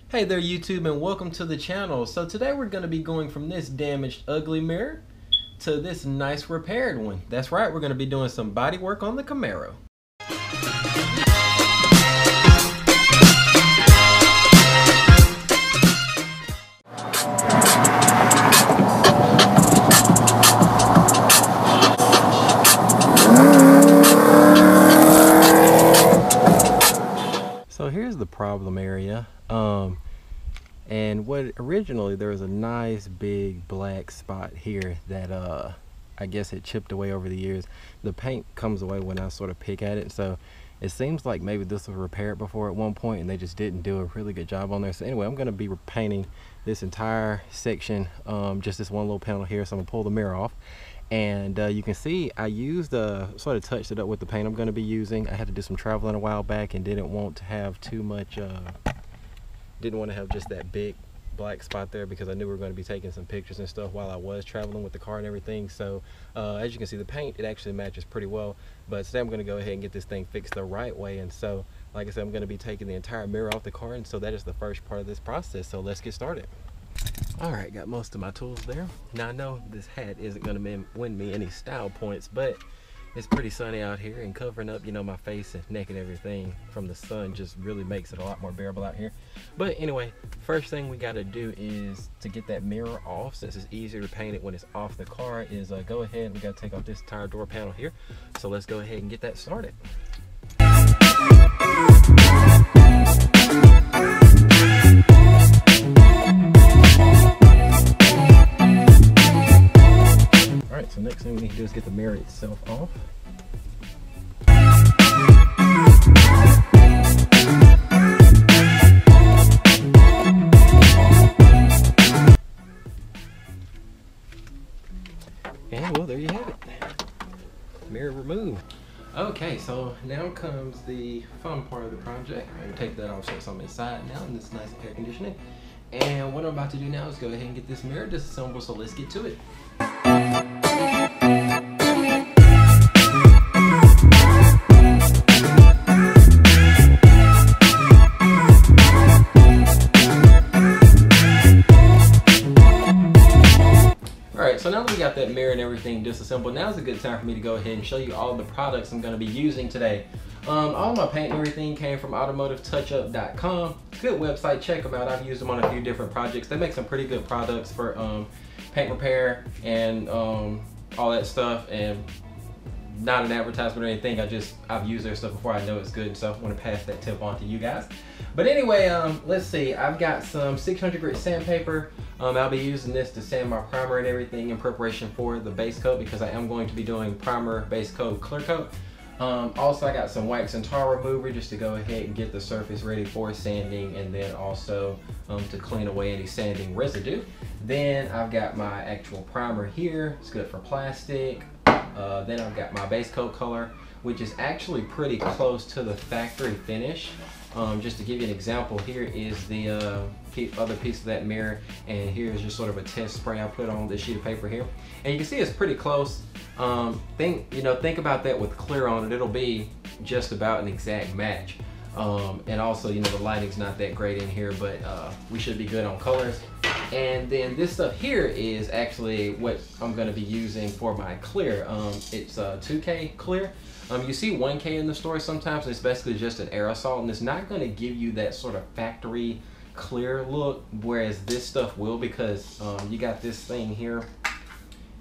Hey there YouTube, and welcome to the channel. So today we're going to be going from this damaged ugly mirror to this nice repaired one. That's right, we're going to be doing some body work on the Camaro. So here's the problem area. And what originally there was a nice big black spot here that I guess it chipped away over the years. The paint comes away when I sort of pick at it, so it seems like maybe this was repaired before at one point and they just didn't do a really good job on there. So anyway, I'm going to be painting this entire section, just this one little panel here. So I'm gonna pull the mirror off, and you can see I used sort of touched it up with the paint I'm going to be using. I had to do some traveling a while back and didn't want to have too much didn't want to have just that big black spot there because I knew we were going to be taking some pictures and stuff while I was traveling with the car and everything. So as you can see, the paint, it actually matches pretty well. But today I'm going to go ahead and get this thing fixed the right way. And so, like I said, I'm going to be taking the entire mirror off the car, and so that is the first part of this process. So let's get started. All right, got most of my tools there. Now I know this hat isn't going to win me any style points, but it's pretty sunny out here, and covering up, you know, my face and neck and everything from the sun just really makes it a lot more bearable out here. But anyway, first thing we got to do is to get that mirror off. Since it's easier to paint it when it's off the car, is go ahead, we got to take off this entire door panel here. So let's go ahead and get that started. Alright, so next thing we need to do is get the mirror itself off. And well, there you have it. Mirror removed. Okay, so now comes the fun part of the project. I'm gonna take that off since I'm inside now in this nice air conditioning. And what I'm about to do now is go ahead and get this mirror disassembled, so let's get to it. So now that we got that mirror and everything disassembled, now is a good time for me to go ahead and show you all the products I'm going to be using today. All my paint and everything came from automotivetouchup.com. Good website, check them out. I've used them on a few different projects. They make some pretty good products for paint repair and all that stuff. And not an advertisement or anything, I've used their stuff before. I know it's good, so I want to pass that tip on to you guys. But anyway, let's see, I've got some 600 grit sandpaper. I'll be using this to sand my primer and everything in preparation for the base coat, because I am going to be doing primer, base coat, clear coat. Also, I got some wax and tar remover just to go ahead and get the surface ready for sanding, and then also to clean away any sanding residue. Then I've got my actual primer here. It's good for plastic. Then I've got my base coat color, which is actually pretty close to the factory finish. Just to give you an example, here is the other piece of that mirror, and here's just sort of a test spray I put on this sheet of paper here. And you can see it's pretty close. Think about that with clear on it, it'll be just about an exact match. And also, you know, the lighting's not that great in here, but we should be good on colors. And then this stuff here is actually what I'm going to be using for my clear. It's 2K clear. You see 1K in the store sometimes, and it's basically just an aerosol, and it's not going to give you that sort of factory clear look, whereas this stuff will, because you got this thing here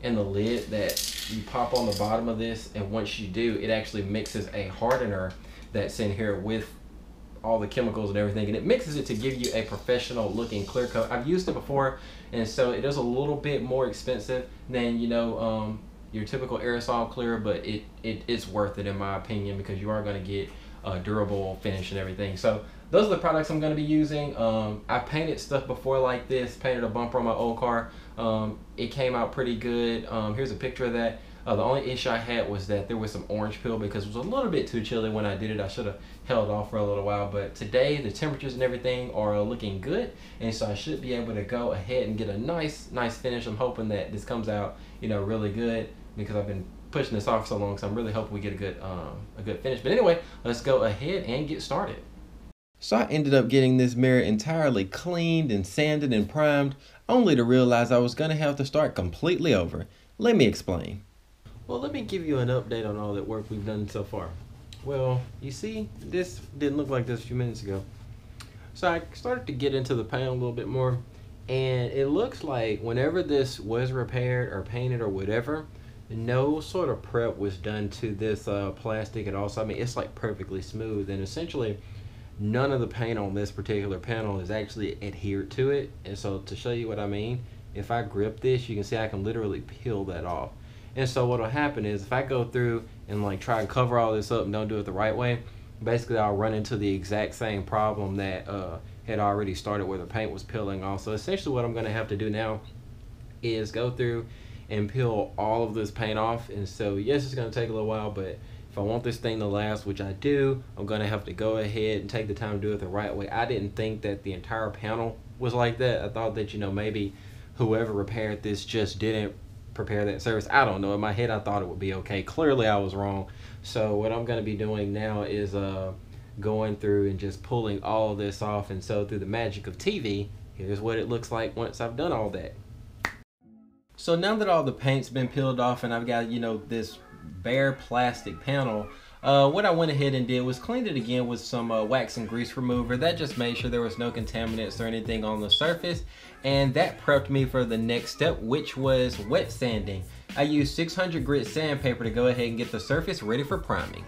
in the lid that you pop on the bottom of this, and once you do, it actually mixes a hardener that's in here with all the chemicals and everything, and it mixes it to give you a professional looking clear coat. I've used it before, and so it is a little bit more expensive than, you know, your typical aerosol clear, but it's worth it in my opinion, because you are going to get a durable finish and everything. So those are the products I'm going to be using. I painted stuff before like this, painted a bumper on my old car. It came out pretty good. Here's a picture of that. The only issue I had was that there was some orange peel, because it was a little bit too chilly when I did it. I should have held off for a little while, but today the temperatures and everything are looking good, and so I should be able to go ahead and get a nice finish. I'm hoping that this comes out, you know, really good, because I've been pushing this off so long, so I'm really hoping we get a good finish. But anyway, let's go ahead and get started. So I ended up getting this mirror entirely cleaned and sanded and primed, only to realize I was gonna have to start completely over. Let me explain. Well, let me give you an update on all that work we've done so far. Well, you see, this didn't look like this a few minutes ago. So I started to get into the paint a little bit more, and it looks like whenever this was repaired or painted or whatever, no sort of prep was done to this plastic at all. So I mean, it's like perfectly smooth, and essentially none of the paint on this particular panel is actually adhered to it. And so to show you what I mean, if I grip this, you can see I can literally peel that off. And so what'll happen is if I go through and like try and cover all this up and don't do it the right way, basically I'll run into the exact same problem that had already started where the paint was peeling off. So essentially what I'm gonna have to do now is go through and peel all of this paint off. And so yes, it's gonna take a little while, but if I want this thing to last, which I do, I'm gonna have to go ahead and take the time to do it the right way. I didn't think that the entire panel was like that. I thought that, you know, maybe whoever repaired this just didn't prepare that surface. I don't know. In my head, I thought it would be okay. Clearly, I was wrong. So what I'm gonna be doing now is going through and just pulling all of this off. And so through the magic of TV, here's what it looks like once I've done all that. So now that all the paint's been peeled off and I've got, you know, this bare plastic panel, what I went ahead and did was cleaned it again with some wax and grease remover. That just made sure there was no contaminants or anything on the surface, and that prepped me for the next step, which was wet sanding. I used 600 grit sandpaper to go ahead and get the surface ready for priming.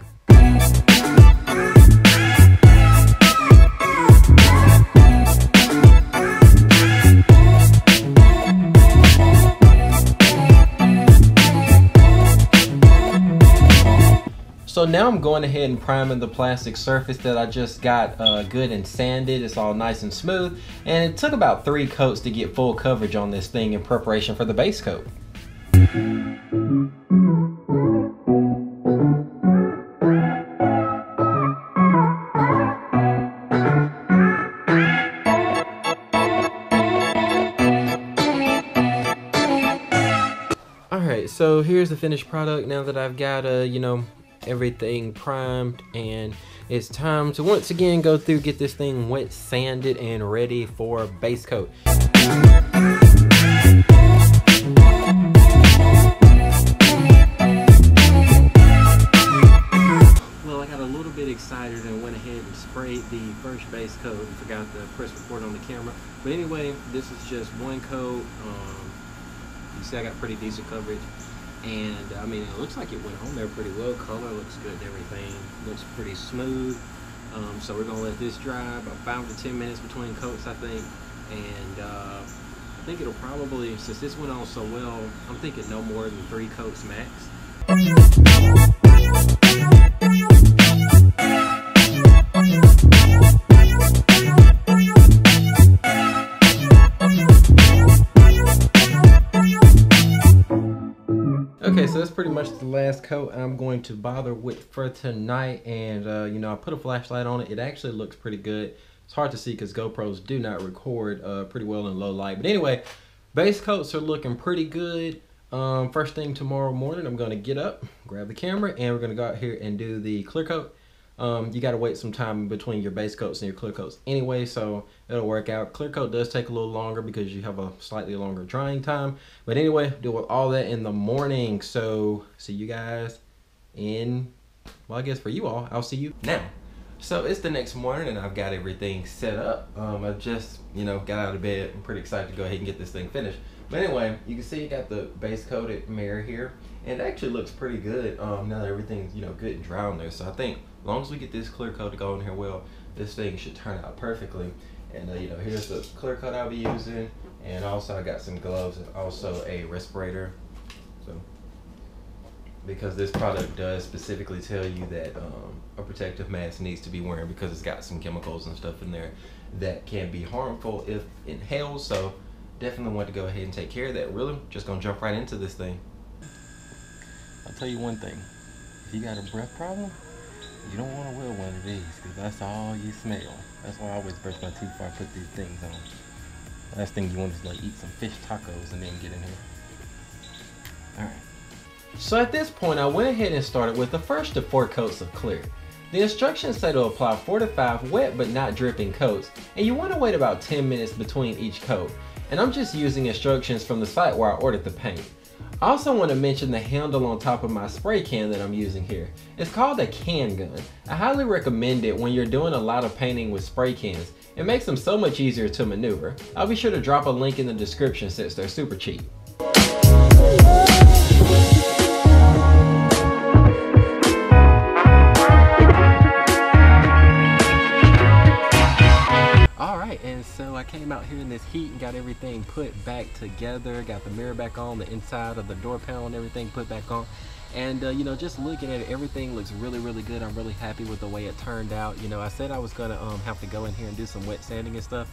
So now I'm going ahead and priming the plastic surface that I just got good and sanded. It's all nice and smooth, and it took about 3 coats to get full coverage on this thing in preparation for the base coat. Alright, so here's the finished product now that I've got you know, everything primed, and it's time to once again go through, get this thing wet sanded and ready for base coat. Well, I got a little bit excited and went ahead and sprayed the first base coat and forgot to press record on the camera. But anyway, this is just one coat. You see I got pretty decent coverage. And I mean, it looks like it went on there pretty well. Color looks good and everything. Looks pretty smooth. So we're gonna let this dry about 5 to 10 minutes between coats, I think. And I think it'll probably, since this went on so well, I'm thinking no more than 3 coats max. Okay, so that's pretty much the last coat I'm going to bother with for tonight. And you know, I put a flashlight on it. It actually looks pretty good. It's hard to see because GoPros do not record pretty well in low light. But anyway, base coats are looking pretty good. First thing tomorrow morning, I'm going to get up, grab the camera, and we're going to go out here and do the clear coat. You got to wait some time between your base coats and your clear coats anyway, so it'll work out. Clear coat does take a little longer because you have a slightly longer drying time. But anyway, do all that in the morning. So see you guys in, well, I guess for you all, I'll see you now. So it's the next morning and I've got everything set up. I just, you know, got out of bed. I'm pretty excited to go ahead and get this thing finished. But anyway, you can see you got the base coated mirror here, and it actually looks pretty good now that everything's, you know, good and dry on there. So I think as long as we get this clear coat to go in here well, this thing should turn out perfectly. And you know, here's the clear coat I'll be using, and also I got some gloves and also a respirator. So because this product does specifically tell you that a protective mask needs to be worn because it's got some chemicals and stuff in there that can be harmful if inhaled. So definitely want to go ahead and take care of that. Really, just gonna jump right into this thing. I'll tell you one thing, if you got a breath problem, you don't want to wear one of these because that's all you smell. That's why I always brush my teeth before I put these things on. Last thing you want is like eat some fish tacos and then get in here. Alright. So at this point, I went ahead and started with the first of 4 coats of clear. The instructions say to apply 4 to 5 wet but not dripping coats, and you want to wait about 10 minutes between each coat. And I'm just using instructions from the site where I ordered the paint. I also want to mention the handle on top of my spray can that I'm using here. It's called a can gun. I highly recommend it when you're doing a lot of painting with spray cans. It makes them so much easier to maneuver. I'll be sure to drop a link in the description since they're super cheap. And so I came out here in this heat and got everything put back together, got the mirror back on, the inside of the door panel and everything put back on. And you know, just looking at it, everything looks really good. I'm really happy with the way it turned out. You know, I said I was gonna have to go in here and do some wet sanding and stuff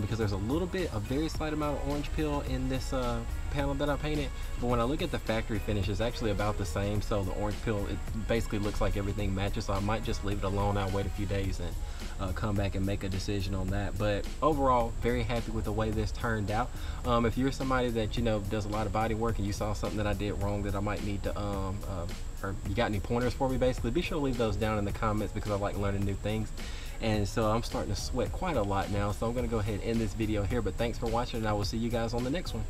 because there's a very slight amount of orange peel in this panel that I painted, but when I look at the factory finish, it's actually about the same. So the orange peel, it basically looks like everything matches, so I might just leave it alone. I'll wait a few days and come back and make a decision on that. But overall, very happy with the way this turned out. If you're somebody that, you know, does a lot of body work and you saw something that I did wrong that I might need to or you got any pointers for me, basically, be sure to leave those down in the comments because I like learning new things. And so I'm starting to sweat quite a lot now, so I'm going to go ahead and end this video here. But thanks for watching, and I will see you guys on the next one.